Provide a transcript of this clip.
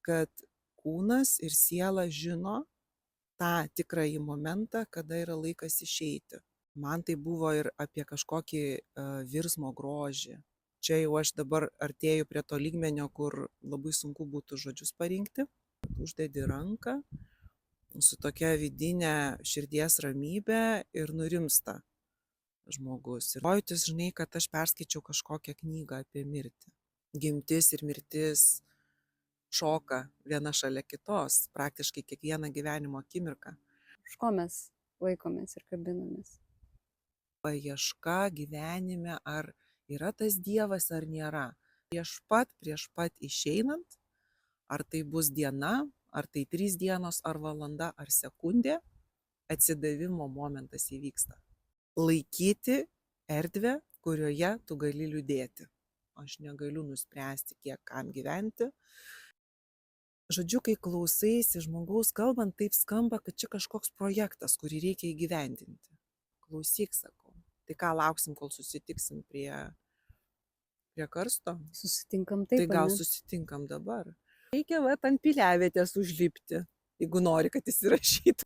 kad kūnas ir siela žino tą tikrąjį momentą, kada yra laikas išeiti. Man tai buvo ir apie kažkokį virsmo grožį. Čia jau aš dabar artėju prie to lygmenio, kur labai sunku būtų žodžius parinkti. Uždedi ranką su tokia vidinė širdies ramybė ir nurimsta žmogus. Ir pojūtis, žinai, kad aš perskaičiau kažkokią knygą apie mirtį. Gimtis ir mirtis šoka viena šalia kitos, praktiškai kiekvieną gyvenimo akimirką. Už ko mes laikomės ir kabinamės? Paieška gyvenime, ar yra tas Dievas ar nėra. Prieš pat išeinant, ar tai bus diena, ar tai 3 dienos, ar valanda, ar sekundė, atsidavimo momentas įvyksta. Laikyti erdvę, kurioje tu gali liūdėti. Aš negaliu nuspręsti, kiek kam gyventi. Žodžiu, kai klausaisi žmogaus kalbant, taip skamba, kad čia kažkoks projektas, kurį reikia įgyvendinti. Klausyk, sakau. Tai ką, lauksim, kol susitiksim prie karsto? Susitinkam taip, Tai gal susitinkam dabar. Reikia ant piliavietės užlipti, jeigu nori, kad įsirašytų.